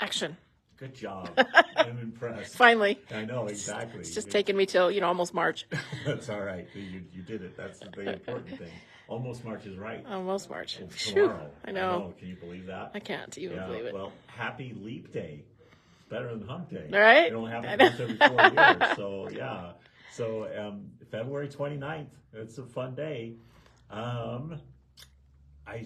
Action. Good job. I'm impressed. Finally. I know, exactly. It's just taken me till, almost March. That's all right. You did it. That's the important thing. Almost March is right. Almost March. It's tomorrow. Whew, I know. Can you believe that? I can't even believe it. Well, happy Leap Day. It's better than Hump Day. Right? It only happens once every 4 years. So, yeah. So, February 29th. It's a fun day. I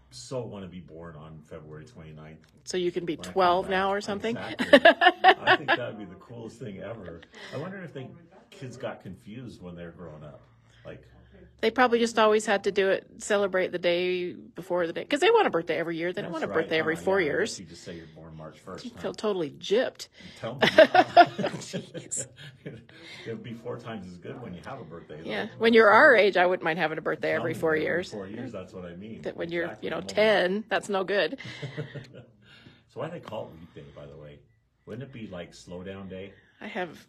so want to be born on February 29th. So you can be 12 now or something? Exactly. I think that would be the coolest thing ever. I wonder if kids got confused when they're growing up. Like, they probably just always had to do it, celebrate the day before the day. Because they want a birthday every year. They don't want a birthday every 4 years. You just say you're born March 1st. You feel totally gypped. Tell me. It'll be 4 times as good when you have a birthday. Though. Yeah. When you're our age, I wouldn't mind having a birthday every 4 years. 4 years, that's what I mean. That when you're, 10, that's no good. So why do they call it Leap Day, by the way? Wouldn't it be like Slow Down Day? I have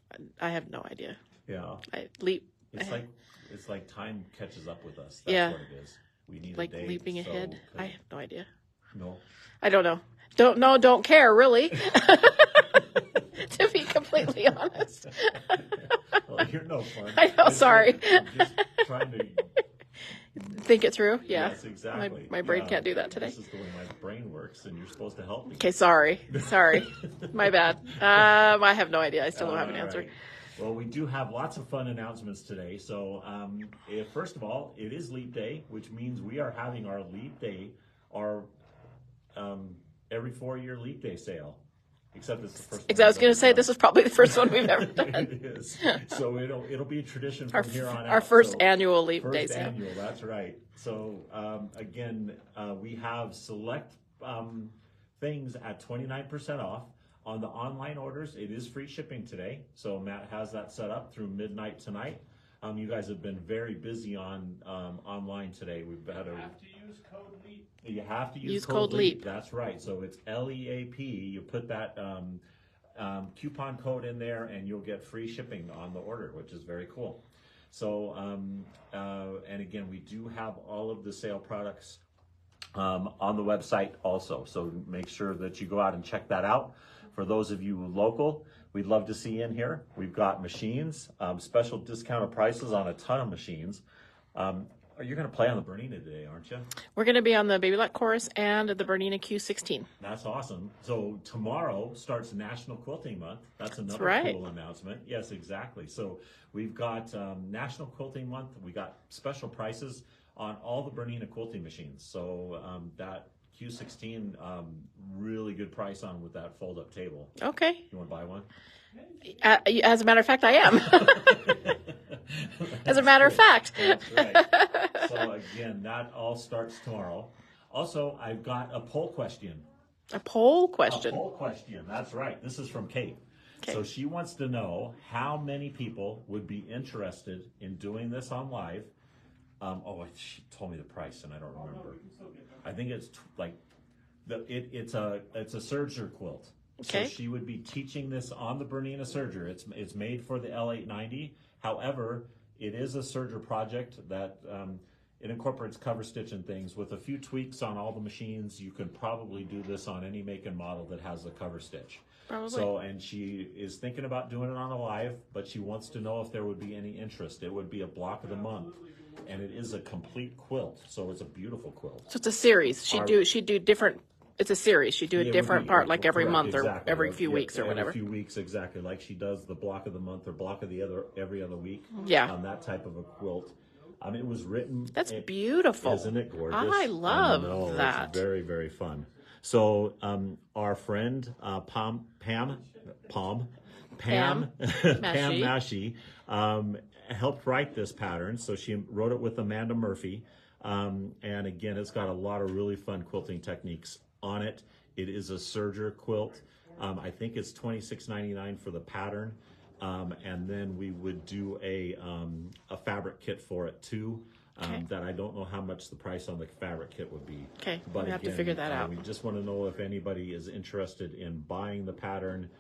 no idea. Yeah. It's like time catches up with us. That's what it is. We need like a day leaping ahead. I have no idea. No. I don't know. Don't care, really. To be completely honest. Well, you're no fun. I know, sorry. I'm just trying to think it through. Yeah. Yes, exactly. My brain can't do that today. This is the way my brain works, and you're supposed to help me. Okay, sorry. My bad. I have no idea. I still don't have an answer. Right. Well, we do have lots of fun announcements today. So, first of all, it is Leap Day, which means we are having our Leap Day, our every 4-year Leap Day sale. Except it's the first one. I was going to say, this is probably the first one we've ever done. It is. So it'll be a tradition from here on out. Our first annual Leap Day sale. First annual, that's right. So, again, we have select things at 29% off. On the online orders, it is free shipping today. So Matt has that set up through midnight tonight. You guys have been very busy on online today. We've had You have to use code LEAP. You have to use code LEAP. That's right. So it's LEAP. You put that coupon code in there, and you'll get free shipping on the order, which is very cool. So, and again, we do have all of the sale products on the website also. So make sure that you go out and check that out. For those of you local, we'd love to see you in here. We've got machines, special discounted prices on a ton of machines. You're going to play on the Bernina today, aren't you? We're going to be on the Baby Lock Chorus and the Bernina Q16. That's awesome. So tomorrow starts National Quilting Month. That's another cool announcement. Yes, exactly. So we've got National Quilting Month. We got special prices on all the Bernina quilting machines. So that Q16, really good price on with that fold-up table. Okay. You want to buy one? As a matter of fact, I am. As a matter of fact. That's right. So again, that all starts tomorrow. Also, I've got a poll question. A poll question? A poll question, that's right. This is from Kate. Okay. So she wants to know how many people would be interested in doing this on live. She told me the price, and I don't remember. I think it's it's a serger quilt. Okay. So she would be teaching this on the Bernina serger. It's made for the L890. However, it is a serger project that it incorporates cover stitch and things. With a few tweaks on all the machines, you can probably do this on any make and model that has a cover stitch. Probably. So, and she is thinking about doing it on a live, but she wants to know if there would be any interest. It would be a block of the month. And it is a complete quilt, so it's a beautiful quilt. So it's a series. She'd do different. It's a series. She'd do a different part, like every month or every few weeks or whatever. Every few weeks, exactly, like she does the block of the month or block of the other every other week. Yeah. That type of a quilt. It was written. That's beautiful. Isn't it gorgeous? I love that. It's very, very fun. So our friend Pam Mashi helped write this pattern. So she wrote it with Amanda Murphy. And again, it's got a lot of really fun quilting techniques on it. It is a serger quilt. I think it's $26.99 for the pattern. And then we would do a fabric kit for it too. That I don't know how much the price on the fabric kit would be. Okay, but we have to figure that out. We just want to know if anybody is interested in buying the pattern.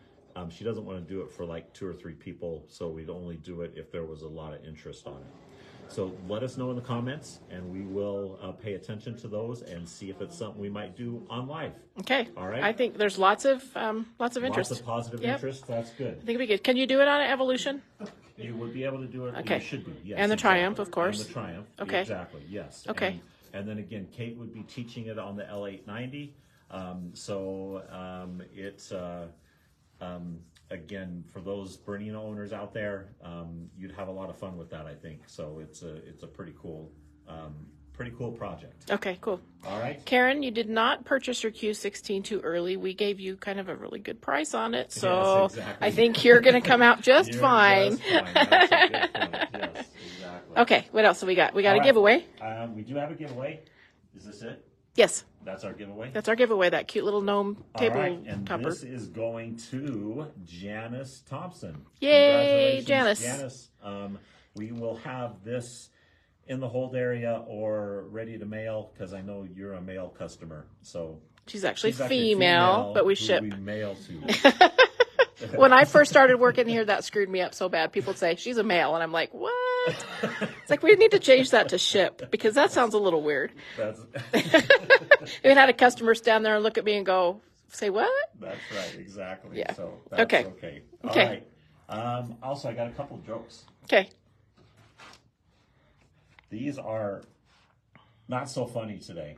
She doesn't want to do it for like 2 or 3 people, so we'd only do it if there was a lot of interest on it. So let us know in the comments, and we will pay attention to those and see if it's something we might do on live. Okay. All right. I think there's lots of interest. Lots of positive interest. That's good. I think it'd be good. Can you do it on an Evolution? You would be able to do it. Okay. You should be. Yes. And the exactly. Triumph, of course. And the Triumph. Okay. Exactly. Yes. Okay. And then again, Kate would be teaching it on the L890. It's again, for those Bernina owners out there, you'd have a lot of fun with that, I think. So it's a pretty cool project. Okay, cool. All right. Karen, you did not purchase your Q16 too early. We gave you kind of a really good price on it, so yes, exactly. I think you're going to come out just You're fine. just fine. That's a good point. Yes, exactly. Okay, what else have we got? We got All a right. giveaway. We do have a giveaway. Is this it? Yes, That's our giveaway. that's our giveaway. That cute little gnome table All right, and topper. this is going to Janice Thompson. Yay, Congratulations, Janice. Janice. We will have this in the hold area or ready to mail, because I know you're a mail customer. So She's actually she's female, but we who ship. We mail to. When I first started working here, that screwed me up so bad. People would say, she's a male. And I'm like, what? It's like, we need to change that to ship, because that sounds a little weird. That's Even had a customer stand there and look at me and go, say what? that's right, exactly. Yeah. So that's Okay. okay. Okay. All right. Also, I got a couple of jokes. Okay. These are not so funny today.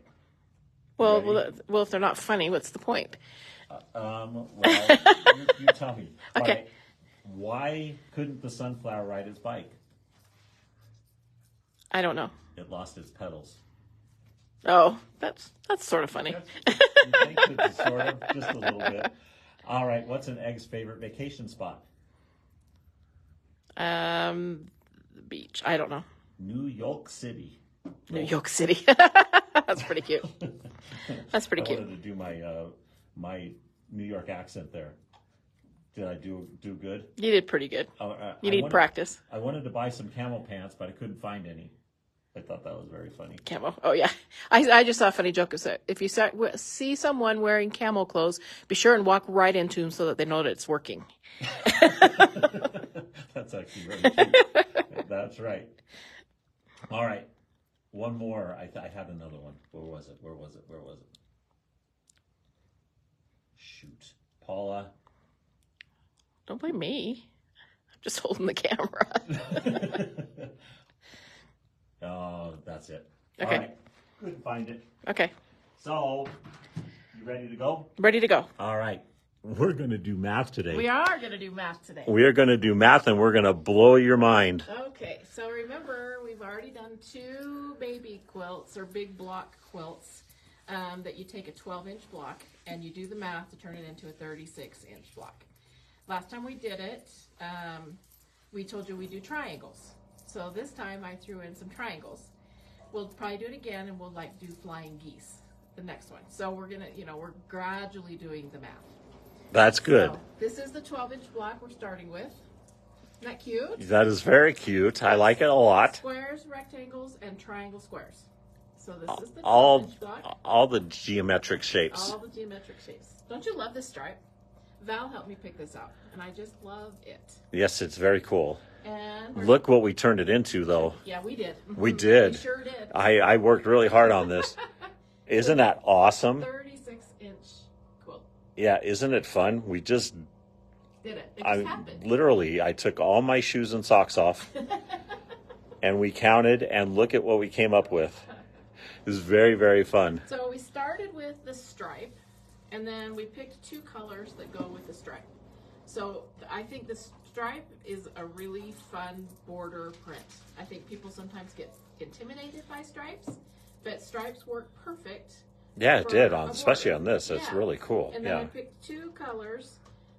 Well, Ready? well, if they're not funny, what's the point? Well, you tell me. Okay. Why couldn't the sunflower ride its bike? I don't know. It lost its pedals. Oh, that's sort of funny. You think it's sort of, just a little bit. All right. What's an egg's favorite vacation spot? The beach. I don't know. New York City. New York City. That's pretty cute. That's pretty I cute. wanted to do my New York accent there. Did I do good? You did pretty good. I You need wanted- practice. I wanted to buy some camel pants, but I couldn't find any. I thought that was very funny. Camo. Oh, yeah. I just saw a funny joke. If you see someone wearing camel clothes, be sure and walk right into them so that they know that it's working. That's actually very cute. That's right. All right. One more. I had another one. Where was it? Shoot. Paula. Don't blame me. I'm just holding the camera. Oh, that's it. Okay. All right. Couldn't find it. Okay. So, you ready to go? Ready to go. All right. We're going to do math today. We are going to do math today. We are going to do math, and we're going to blow your mind. Okay, so remember, we've already done 2 baby quilts or big block quilts that you take a 12-inch block and you do the math to turn it into a 36-inch block. Last time we did it, we told you we do triangles. So this time I threw in some triangles. We'll probably do it again, and we'll do flying geese, the next one. So we're going to, we're gradually doing the math. That's good. So this is the 12-inch block we're starting with. Isn't that cute? That is very cute. I like it a lot. Squares, rectangles, and triangle squares. So this is the All 12-inch block. all the geometric shapes. All the geometric shapes. Don't you love this stripe? Val helped me pick this out, and I just love it. Yes, it's very cool. And Look what we turned it into, though. yeah, we did. We did. We sure did. I worked really hard on this. Isn't that awesome? 36-inch quilt. Yeah, isn't it fun? We just, Did it? It just happened. literally, I took all my shoes and socks off, and we counted, and look at what we came up with. It was very, very fun. So we started with the stripe, and then we picked 2 colors that go with the stripe. So I think the stripe is a really fun border print. I think people sometimes get intimidated by stripes, but stripes work perfect. Yeah, it for did, a especially border. on this. It's Yeah. really cool. And then Yeah, I picked 2 colors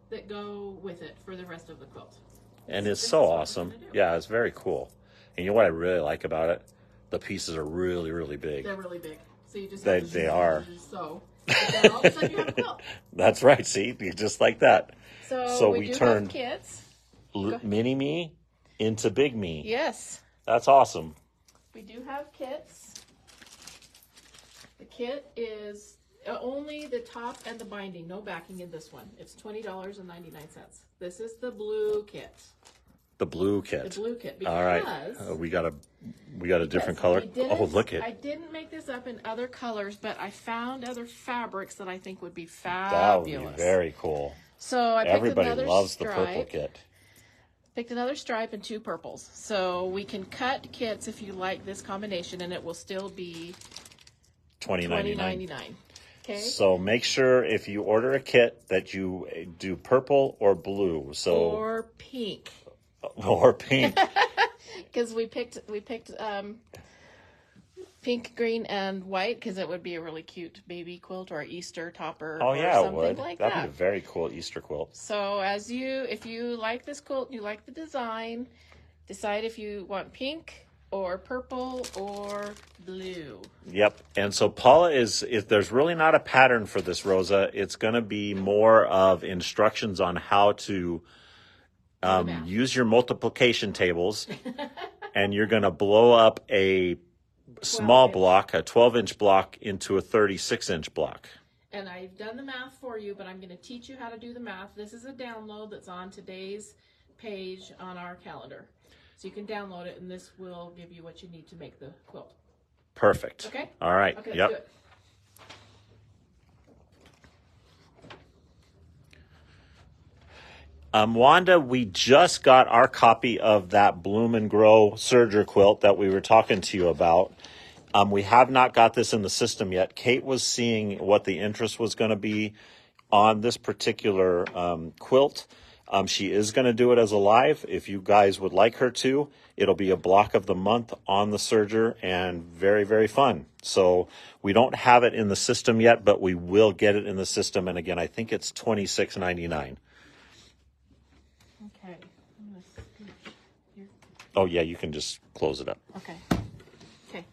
that go with it for the rest of the quilt. and This it's is so what we're awesome. gonna do. Yeah, it's very cool. And you know what I really like about it? The pieces are really, really big. They're really big. So you just They- have to they are. sew. But then all of a sudden you have a quilt. That's right. See, just like that. So we do turned have kits. mini me into big me. Yes. That's awesome. We do have kits. The kit is only the top and the binding, no backing in this one. It's $20.99. This is the blue kit. The blue kit. The blue kit. Because All right. We got a different color. Oh, look it. I didn't make this up in other colors, but I found other fabrics that I think would be That would fabulous. be very cool. So I picked Everybody another loves stripe. the purple kit. Picked another stripe and 2 purples. So we can cut kits if you like this combination, and it will still be $20.99. Okay. So make sure if you order a kit that you do purple or blue. So Or pink. or pink. Because we picked pink, green, and white because it would be a really cute baby quilt or Easter topper. Oh yeah, or it something would. like That'd that. be a very cool Easter quilt. So if you like this quilt, you like the design, decide if you want pink or purple or blue. Yep. And so Paula if there's really not a pattern for this, Rosa, it's going to be more of instructions on how to use your multiplication tables, and you're going to blow up a small block, a 12-inch block, into a 36-inch block. And I've done the math for you, but I'm going to teach you how to do the math. This is a download that's on today's page on our calendar. So you can download it, and this will give you what you need to make the quilt. Perfect. Okay? All right. Okay, let's Yep. do it. Wanda, we just got our copy of that Bloom and Grow serger quilt that we were talking to you about. We have not got this in the system yet. Kate was seeing what the interest was going to be on this particular quilt. She is going to do it as a live. If you guys would like her to, it'll be a block of the month on the serger and very, very fun. So we don't have it in the system yet, but we will get it in the system. And again, I think it's $26.99. Okay. I'm gonna scooch here. Oh, yeah, you can just close it up. Okay. Okay.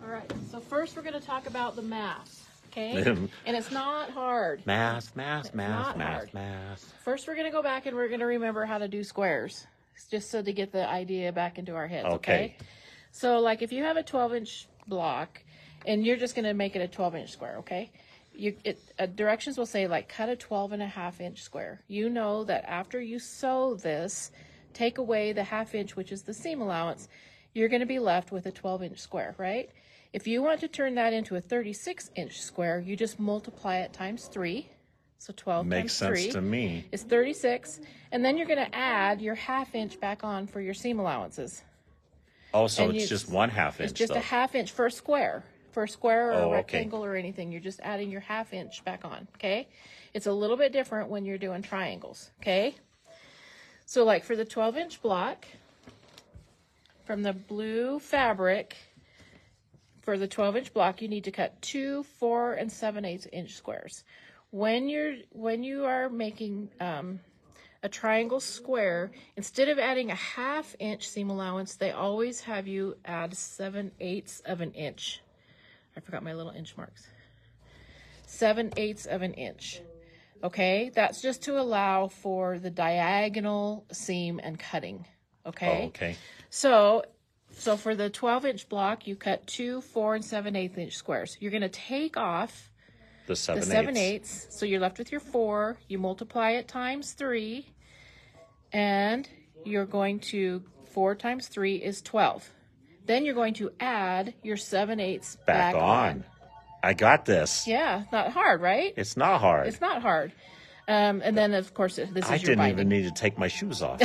All right. So first we're going to talk about the math. Okay. And it's not hard. Math. not hard. First we're going to go back and we're going to remember how to do squares, just so to get the idea back into our heads. Okay. So like if you have a 12-inch block and you're just going to make it a 12-inch square. Okay. Directions will say like cut a 12.5-inch square. You know that after you sew this, take away the 1/2 inch, which is the seam allowance, you're going to be left with a 12-inch square, right? If you want to turn that into a 36-inch square, you just multiply it times 3. So 12 Makes times 3 sense to me. is 36. And then you're going to add your 1/2 inch back on for your seam allowances. Oh, so And it's just 1/2 inch. It's just though. a 1/2 inch for a square. For a square or a okay. rectangle or anything, you're just adding your 1/2 inch back on, okay? It's a little bit different when you're doing triangles, okay? So like for the 12-inch block, from the blue fabric, for the 12-inch block, you need to cut 2, 4, and 7/8 inch squares. When you are making a triangle square, instead of adding a 1/2 inch seam allowance, they always have you add 7/8 of an inch. I forgot my little inch marks. 7/8 of an inch. Okay, that's just to allow for the diagonal seam and cutting. Okay. Oh, okay. So for the 12-inch block, you cut 2, 4, and 7/8 inch squares. You're going to take off The 7/8. the 7/8, so you're left with your 4. You multiply it times 3, and you're going to 4 times 3 is 12. Then you're going to add your 7/8 back on. I got this. Yeah, not hard, right? It's not hard. It's not hard. And then of course this is I your didn't binding. even need to take my shoes off.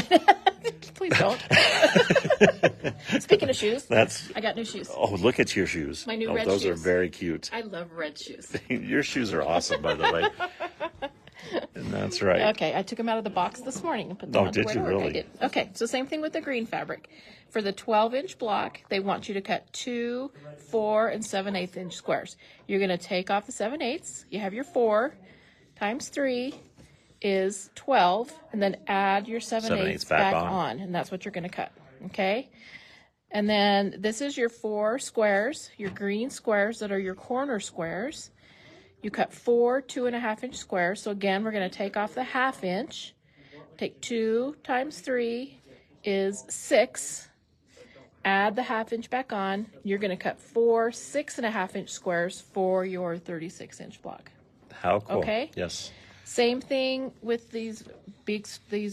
Please don't. Speaking of shoes, I got new shoes. Oh, look at your shoes. My new red those are shoes. very cute. I love red shoes. Your shoes are awesome, by the way. And that's right. Okay, I took them out of the box this morning and put them on did to you wear to work. really? I did. Okay, so same thing with the green fabric. For the 12-inch block, they want you to cut 2, 4, and 7/8 inch squares. You're going to take off the 7/8. You have your 4 times 3 is 12, and then add your 7/8 back on, and that's what you're going to cut. Okay, and then this is your 4 squares, your green squares that are your corner squares. You cut 4 2.5 inch squares. So again, we're going to take off the 1/2 inch. Take 2 times 3 is 6. Add the 1/2 inch back on. You're going to cut 4 6.5 inch squares for your 36 inch block. How cool. Okay. Yes. Same thing with these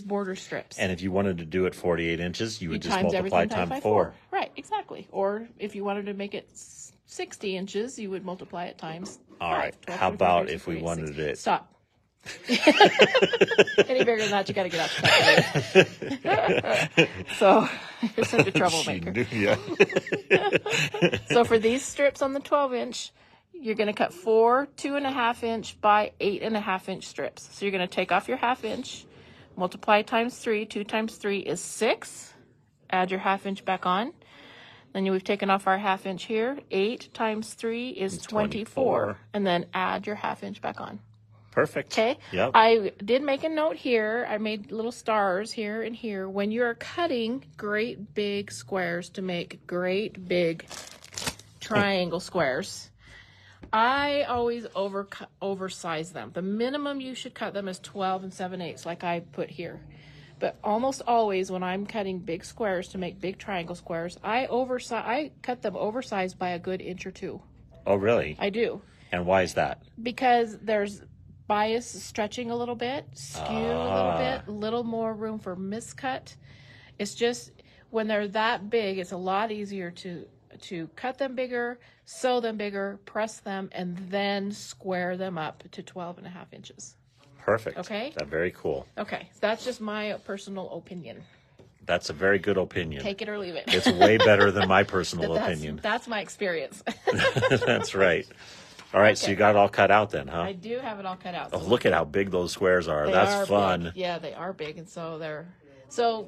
border strips. And if you wanted to do it 48 inches, you would just times multiply everything times by 4. Right, exactly. Or if you wanted to make it 60 inches, you would multiply it times All 5. right. 12, How 24, about 36, if we 48, wanted it? Stop. Any bigger than that, you got to get out the calculator. So you're such a troublemaker. Yeah. So for these strips on the 12-inch, you're going to cut 4 2.5 inch by 8.5 inch strips. So you're going to take off your 1/2 inch, multiply times 3. 2 times 3 is 6. Add your 1/2 inch back on. Then we've taken off our 1/2 inch here. 8 times 3 is 24. And then add your 1/2 inch back on. Perfect. Okay. Yep. I did make a note here. I made little stars here and here. When you're cutting great big squares to make great big triangle squares, I always oversize them. The minimum you should cut them is 12 7/8, like I put here. But almost always when I'm cutting big squares to make big triangle squares, I cut them oversized by a good inch or 2. Oh, really? I do. And why is that? Because there's bias stretching a little bit, skew a little bit, a little more room for miscut. It's just when they're that big, it's a lot easier to cut them bigger, sew them bigger, press them, and then square them up to 12.5 inches. Perfect. Okay. That's very cool. Okay, so that's just my personal opinion. That's a very good opinion. Take it or leave it. It's way better than my personal opinion. That's my experience. That's right. All right, so you got it all cut out then, huh? I do have it all cut out. Oh, look at how big those squares are. They That's are fun. big. Yeah, they are big, and so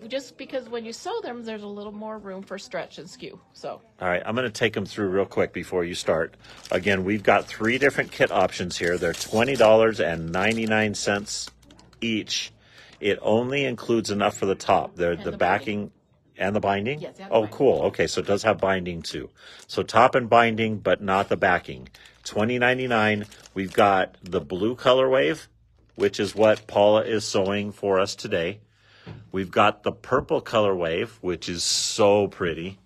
just because when you sew them, there's a little more room for stretch and skew. So. All right, I'm going to take them through real quick before you start. Again, we've got 3 different kit options here. They're $20.99 each. It only includes enough for the top. They're the backing and the binding? Yes. Yeah, oh, cool. Okay, so it does have binding too. So top and binding, but not the backing. $20.99. We've got the blue color wave, which is what Paula is sewing for us today. We've got the purple color wave, which is so pretty.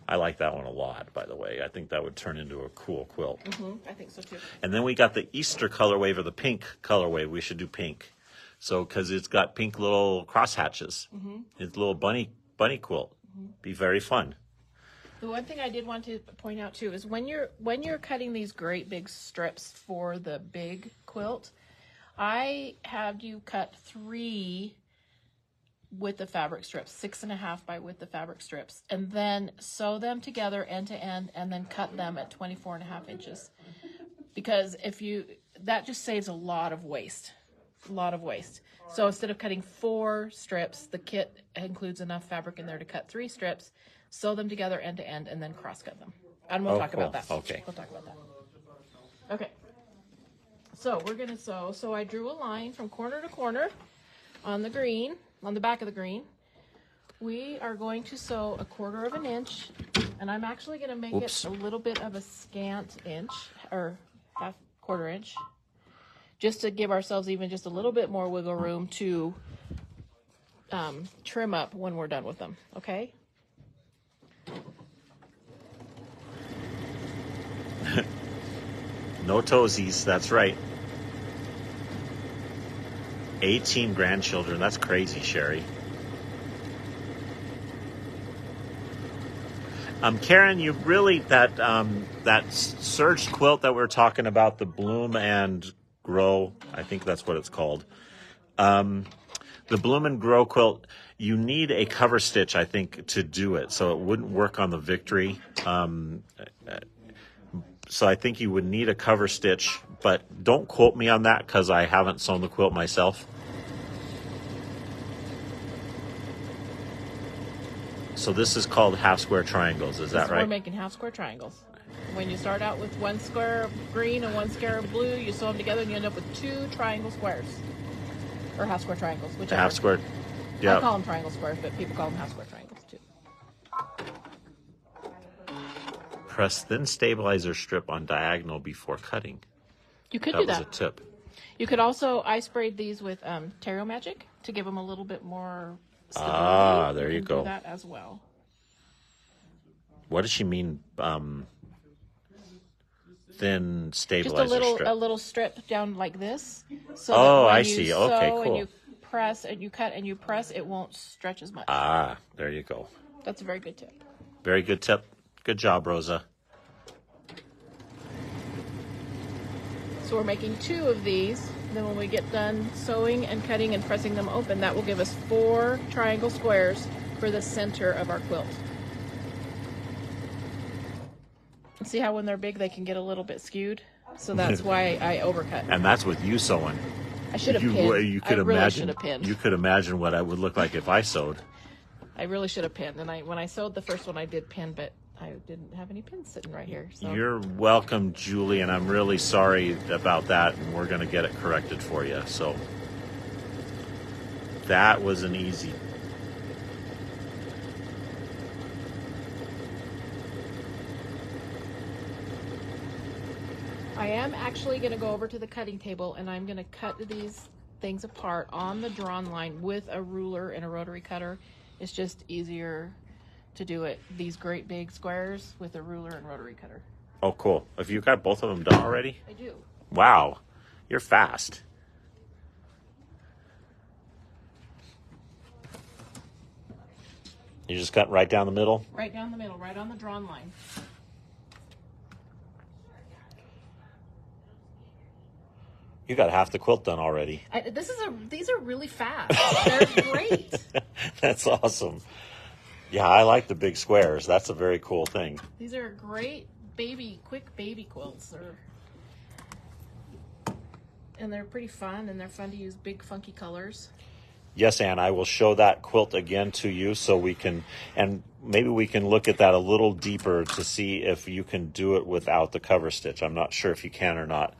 I like that one a lot, by the way. I think that would turn into a cool quilt. I think so too. And then we got the Easter color wave, or the pink color wave. We should do pink. So, because it's got pink little cross hatches. It's a little bunny quilt. Be very fun. The one thing I did want to point out too is when you're cutting these great big strips for the big quilt, I have you cut 3 with the fabric strips, 6.5 by with the fabric strips, and then sew them together end to end, and then cut them at 24.5 inches. Because that just saves a lot of waste. So instead of cutting 4 strips, the kit includes enough fabric in there to cut 3 strips, sew them together end to end, and then cross cut them. And we'll talk about that. Okay. We'll talk about that. Okay. So we're gonna sew. So I drew a line from corner to corner on the green, on the back of the green. We are going to sew 1/4 inch, and I'm actually gonna make it a little bit of a scant inch, or 1/4 inch. Just to give ourselves even just a little bit more wiggle room to trim up when we're done with them, okay? No toesies, that's right. 18 grandchildren, that's crazy, Sherry. Karen, you really, that serged quilt that we were talking about, the Bloom and Grow, I think that's what it's called. The Bloom and Grow quilt, you need a cover stitch, I think, to do it. So it wouldn't work on the Victory. So I think you would need a cover stitch, but don't quote me on that because I haven't sewn the quilt myself. So this is called half square triangles, is that right? We're making half square triangles. When you start out with 1 square of green and 1 square of blue, you sew them together and you end up with 2 triangle squares. Or half square triangles, whichever. Half square, yeah. I call them triangle squares, but people call them half square triangles too. Press thin stabilizer strip on diagonal before cutting. You could do that. That was a tip. You could also, I sprayed these with Tarot Magic to give them a little bit more stability. Ah, there you go. Do that as well. What does she mean, thin stabilizer Just strip? a little strip down like this, So that when I you see. sew Okay, cool. and you press and you cut and you press, it won't stretch as much. Ah, there you go. That's a very good tip. Very good tip. Good job, Rosa. So we're making 2 of these. Then when we get done sewing and cutting and pressing them open, that will give us 4 triangle squares for the center of our quilt. See how when they're big, they can get a little bit skewed? So that's why I overcut. And that's with you sewing. I should have pinned. You could I really imagine. should have pinned. You could imagine what I would look like if I sewed. I really should have pinned. And when I sewed the first one, I did pin, but I didn't have any pins sitting right here. So. You're welcome, Julie, and I'm really sorry about that, and we're going to get it corrected for you. So that was an easy. I am actually going to go over to the cutting table, and I'm going to cut these things apart on the drawn line with a ruler and a rotary cutter. It's just easier to do it, these great big squares, with a ruler and rotary cutter. Oh, cool. Have you got both of them done already? I do. Wow. You're fast. You just cut right down the middle? Right down the middle, right on the drawn line. You got half the quilt done already. These are really fast. They're great. That's awesome. Yeah, I like the big squares. That's a very cool thing. These are great quick baby quilts. And they're pretty fun, and they're fun to use big funky colors. Yes, Anne, I will show that quilt again to you so we can, and maybe we can look at that a little deeper to see if you can do it without the cover stitch. I'm not sure if you can or not.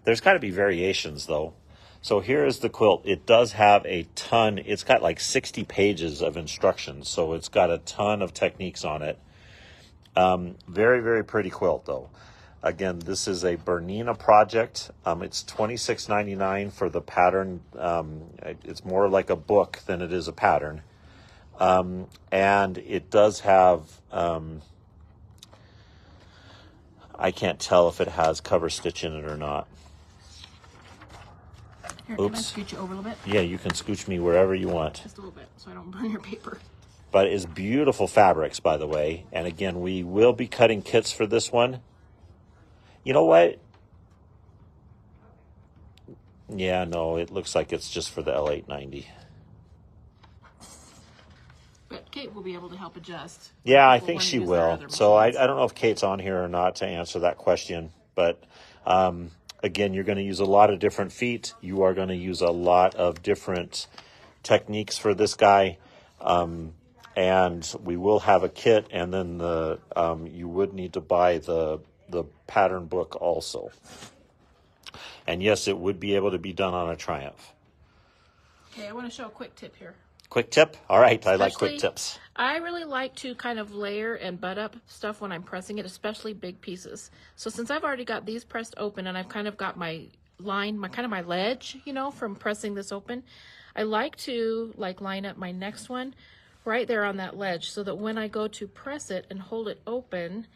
There's got to be variations, though. So here is the quilt. It does have a ton. It's got like 60 pages of instructions, so it's got a ton of techniques on it. Very, very pretty quilt, though. Again, this is a Bernina project. It's $26.99 for the pattern. It's more like a book than it is a pattern. And it does have, I can't tell if it has cover stitch in it or not. Here, Oops. Can I scoot you over a little bit? Yeah, you can scooch me wherever you want. Just a little bit, so I don't burn your paper. But it's beautiful fabrics, by the way. And again, we will be cutting kits for this one. You know what? Yeah, no, it looks like it's just for the L890. But Kate will be able to help adjust. Yeah, I People think want to she use their will. other So I machines. don't know if Kate's on here or not to answer that question. But again, you're going to use a lot of different feet. You are going to use a lot of different techniques for this guy. And we will have a kit, and then you would need to buy the pattern book also. And yes, it would be able to be done on a Triumph. Okay, I want to show a quick tip here. Quick tip? All right, I like quick Especially- tips. I really like to kind of layer and butt up stuff when I'm pressing it, especially big pieces. So since I've already got these pressed open and I've kind of got my line, my ledge, from pressing this open, I like to line up my next one right there on that ledge so that when I go to press it and hold it open,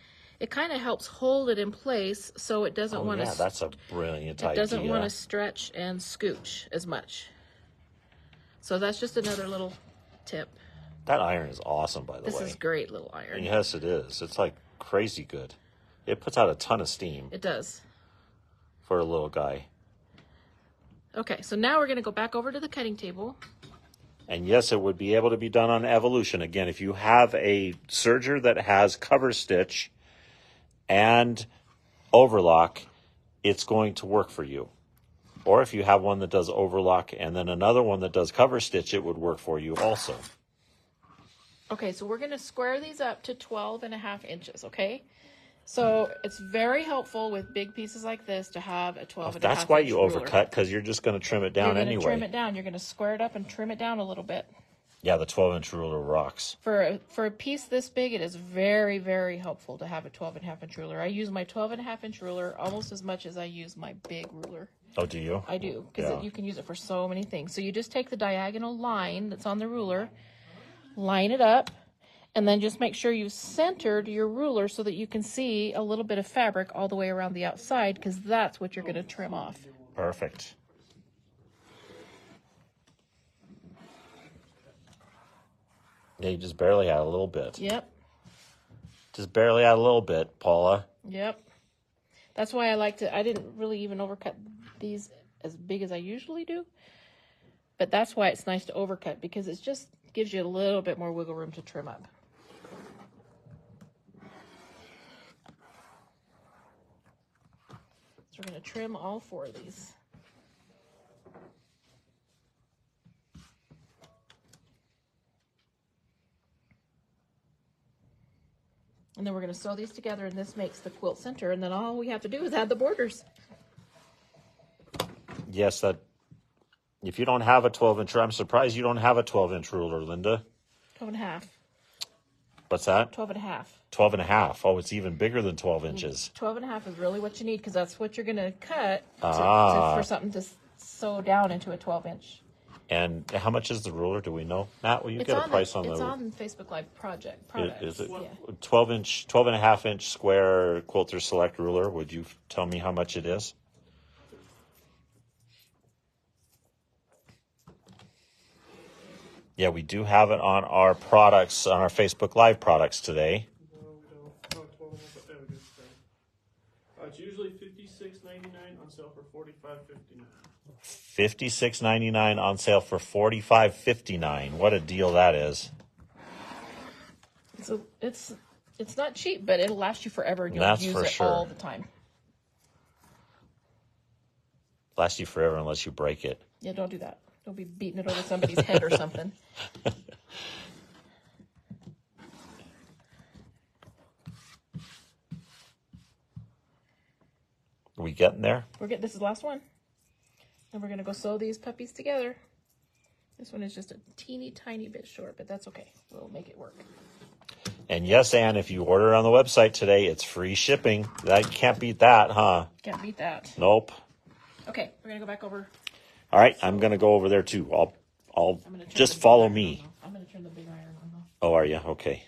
it kind of helps hold it in place so it doesn't want to. Yeah, that's a brilliant idea. It doesn't want to stretch and scooch as much. So that's just another little tip. That iron is awesome, by the way. This is great little iron. Yes, it is. It's like crazy good. It puts out a ton of steam It does. for a little guy. Okay, so now we're going to go back over to the cutting table. And yes, it would be able to be done on Evolution. Again, if you have a serger that has cover stitch and overlock, it's going to work for you. Or if you have one that does overlock and then another one that does cover stitch, it would work for you also. Okay, so we're going to square these up to 12.5 inches, okay? So it's very helpful with big pieces like this to have a 12.5 That's why you ruler. overcut, because you're just going to trim it down You're going to anyway. trim it down. You're going to square it up and trim it down a little bit. Yeah, the 12-inch ruler rocks. For a piece this big, it is very, very helpful to have a 12.5-inch ruler. I use my 12.5-inch ruler almost as much as I use my big ruler. Oh, do you? I do, because you can use it for so many things. So you just take the diagonal line that's on the ruler, line it up, and then just make sure you've centered your ruler so that you can see a little bit of fabric all the way around the outside, because that's what you're going to trim off. Perfect. Yeah, you just barely add a little bit. Yep. Just barely add a little bit, Paula. Yep. That's why I didn't really even overcut these as big as I usually do. But that's why it's nice to overcut, because it just gives you a little bit more wiggle room to trim up. So we're going to trim all 4 of these. And then we're going to sew these together, and this makes the quilt center. And then all we have to do is add the borders. Yes, if you don't have a 12-inch, I'm surprised you don't have a 12-inch ruler, Linda. 12 and a half. What's that? 12 and a half. 12 and a half. Oh, it's even bigger than 12 inches. 12 and a half is really what you need, because that's what you're going to cut for something to sew down into a 12-inch. And how much is the ruler? Do we know? Matt, will you get a price on the... It's on Facebook Live products. Is it Yeah. 12 and a half inch square Quilter Select ruler? Would you tell me how much it is? Yeah, we do have it on our products, on our Facebook Live products today. No, we don't. No, 12 and a half. There we go. It's usually $56.99 on sale for $45.59. $56.99 on sale for $45.59. What a deal that is. So it's not cheap, but it'll last you forever, and you'll That's use for it sure. all the time. Lasts you forever unless you break it. Yeah, don't do that. Don't be beating it over somebody's head or something. Are we getting there? This is the last one. And we're going to go sew these puppies together. This one is just a teeny tiny bit short, but that's okay. We'll make it work. And yes, Ann, if you order on the website today, it's free shipping. That can't beat that, huh? Can't beat that. Nope. Okay, we're going to go back over. All right, I'm going to go over there too. I'll just follow me. I'm going to turn the big iron on though. Oh, are you? Okay.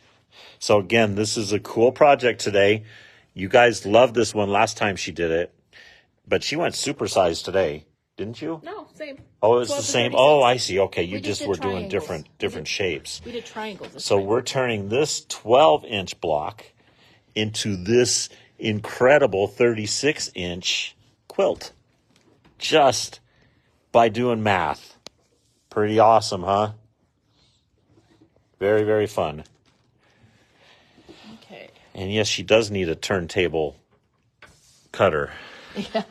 So again, this is a cool project today. You guys loved this one last time she did it, but she went supersized today, didn't you? No, same. Oh, it's 12 the to same. 36. Oh, I see. Okay, you We just just did were doing triangles. different shapes. We did triangles. this So time. we're turning this 12-inch block into this incredible 36-inch quilt just by doing math. Pretty awesome, huh? Very, very fun. Okay. And yes, she does need a turntable cutter. Yeah,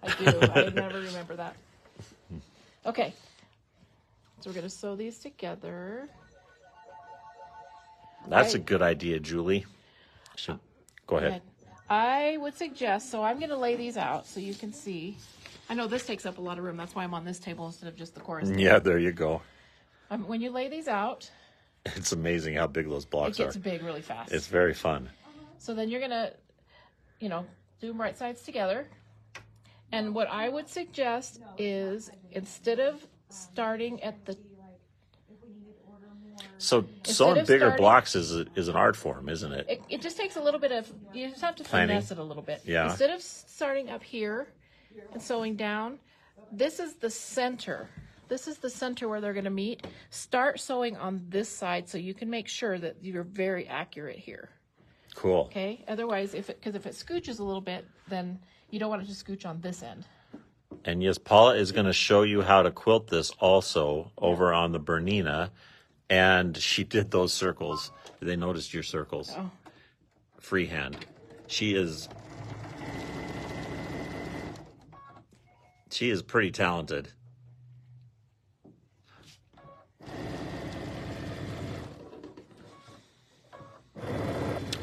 I do. I never remember that. Okay. So we're going to sew these together. That's a Right. good idea, Julie. Go ahead. Good. I would suggest, so I'm going to lay these out so you can see. I know this takes up a lot of room. That's why I'm on this table instead of just the chorus table. Yeah, there you go. When you lay these out, It's amazing how big those it blocks gets are. big really fast. It's very fun. So then you're going to, do them right sides together. And what I would suggest is instead of starting at the, So Instead sewing of bigger starting- blocks is an art form, isn't it? it just takes a little bit of, you just have to Planning. finesse it a little bit. Yeah. Instead of starting up here and sewing down, this is the center. This is the center where they're going to meet. Start sewing on this side so you can make sure that you're very accurate here. Cool. Okay? Otherwise, because if it scooches a little bit, then you don't want it to scooch on this end. And yes, Paula is going to show you how to quilt this also over on the Bernina. And she did those circles. They noticed your circles. Oh. Freehand. She is pretty talented.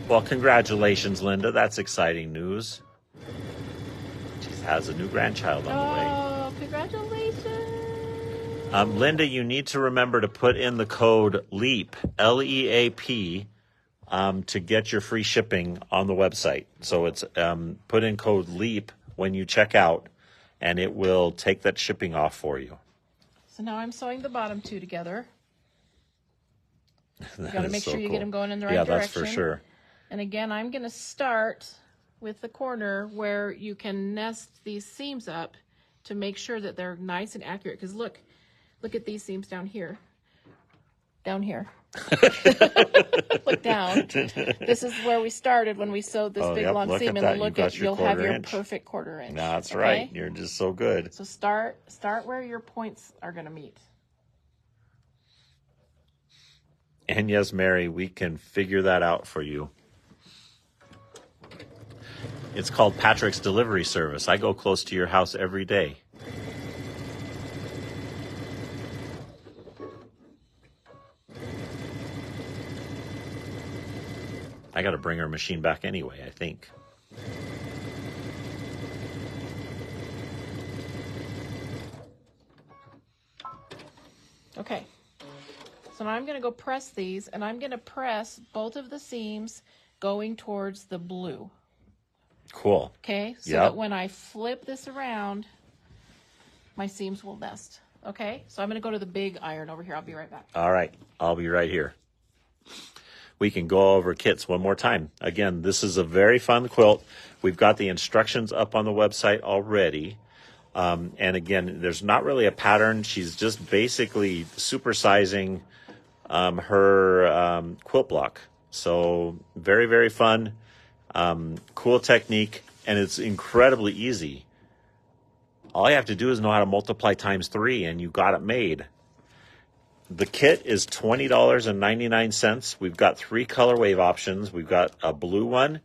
Well, congratulations, Linda. That's exciting news. She has a new grandchild on the way. Oh, congratulations. Linda, you need to remember to put in the code LEAP, L-E-A-P, to get your free shipping on the website. So it's put in code LEAP when you check out, and it will take that shipping off for you. So now I'm sewing the bottom two together. You That got to is make so sure you cool. get them going in the right Yeah, direction. that's for sure. And again, I'm going to start with the corner where you can nest these seams up to make sure that they're nice and accurate. Because look at these seams down here. down here. Look down. This is where we started when we sewed this big long look seam, at and that. look You at got your you'll have your 1/4 inch. perfect 1/4 inch. That's okay? right. You're just so good. So start where your points are going to meet. And yes, Mary, we can figure that out for you. It's called Patrick's Delivery Service. I go close to your house every day. I got to bring our machine back anyway, I think. Okay. So now I'm going to go press these, and I'm going to press both of the seams going towards the blue. Cool. Okay? So Yep. that when I flip this around, my seams will nest. Okay? So I'm going to go to the big iron over here. I'll be right back. All right. I'll be right here. We can go over kits one more time. Again, this is a very fun quilt. We've got the instructions up on the website already. And again, there's not really a pattern. She's just basically supersizing her quilt block. So very, very fun, cool technique, and it's incredibly easy. All you have to do is know how to multiply times 3, and you got it made. The kit is $20.99. We've got 3 color wave options. We've got a blue one.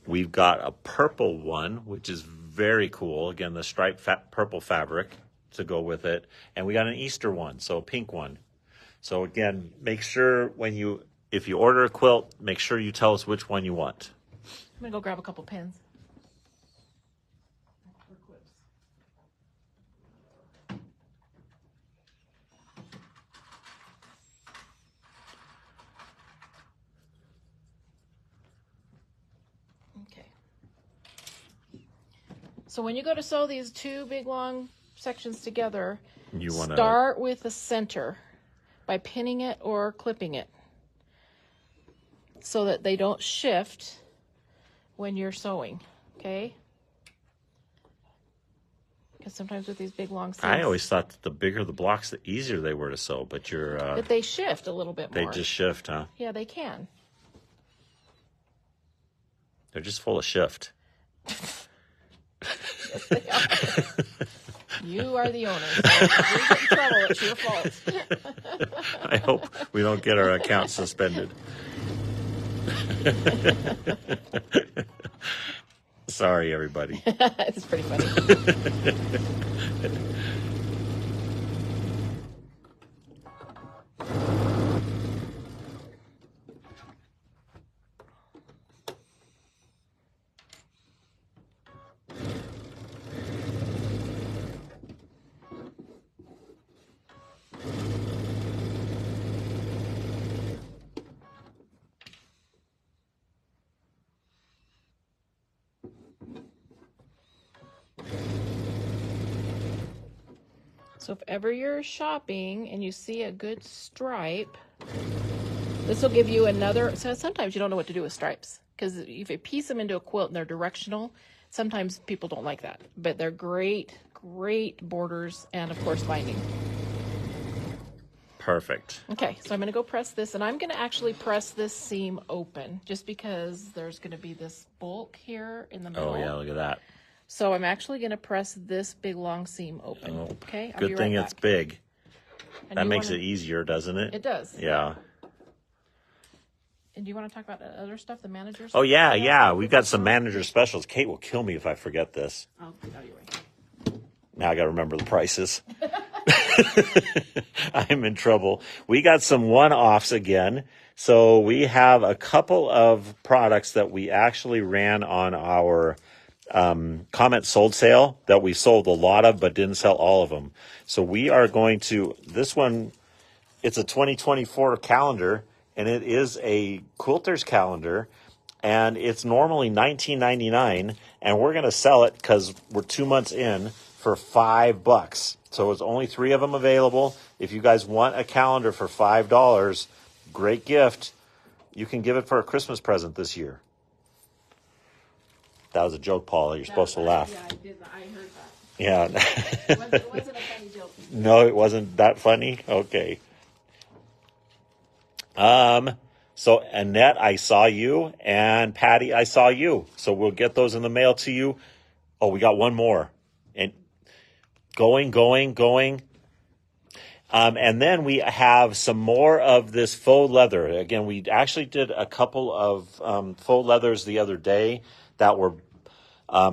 We've got a purple one, which is very cool. Again, the striped purple fabric to go with it. And we got an Easter one, so a pink one. So again, make sure if you order a quilt, make sure you tell us which one you want. I'm going to go grab a couple pins. Okay. So when you go to sew these 2 big long sections together, You want to start with the center by pinning it or clipping it so that they don't shift when you're sewing, okay? Because sometimes with these big long seams, I always thought that the bigger the blocks, the easier they were to sew, but that they shift a little bit they more. just shift, huh? Yeah, they can. They're just full of shift. Yes, they are. You are the owner. So if we get in trouble, it's your fault. I hope we don't get our account suspended. Sorry, everybody. It's pretty funny. So if ever you're shopping and you see a good stripe, this will give you another. So sometimes you don't know what to do with stripes because if you piece them into a quilt and they're directional, sometimes people don't like that. But they're great, great borders and, of course, binding. Perfect. Okay, so I'm going to go press this, and I'm going to actually press this seam open just because there's going to be this bulk here in the middle. Oh, yeah, look at that. So I'm actually going to press this big long seam open. Oh, Okay, I'll good be thing right it's back. big. And That you makes wanna- it easier, doesn't it? It does. Yeah. And do you want to talk about the other stuff, the managers? Oh, yeah. We've got some manager specials. Kate will kill me if I forget this. Oh, you're right. Now I got to remember the prices. I'm in trouble. We got some one-offs again. So we have a couple of products that we actually ran on our comment sold sale that we sold a lot of but didn't sell all of them. So we are going to, this one, it's a 2024 calendar, and it is a quilter's calendar, and it's normally $19.99, and we're going to sell it because we're 2 months in for $5. So it's only 3 of them available. If you guys want a calendar for $5, great gift. You can give it for a Christmas present this year. That was a joke, Paula. You're supposed to laugh. Yeah, I did. I heard that. Yeah. It wasn't a funny joke. No, it wasn't that funny? Okay. So Annette, I saw you, and Patty, I saw you. So we'll get those in the mail to you. Oh, we got one more. And going. And then we have some more of this faux leather. Again, we actually did a couple of faux leathers the other day that were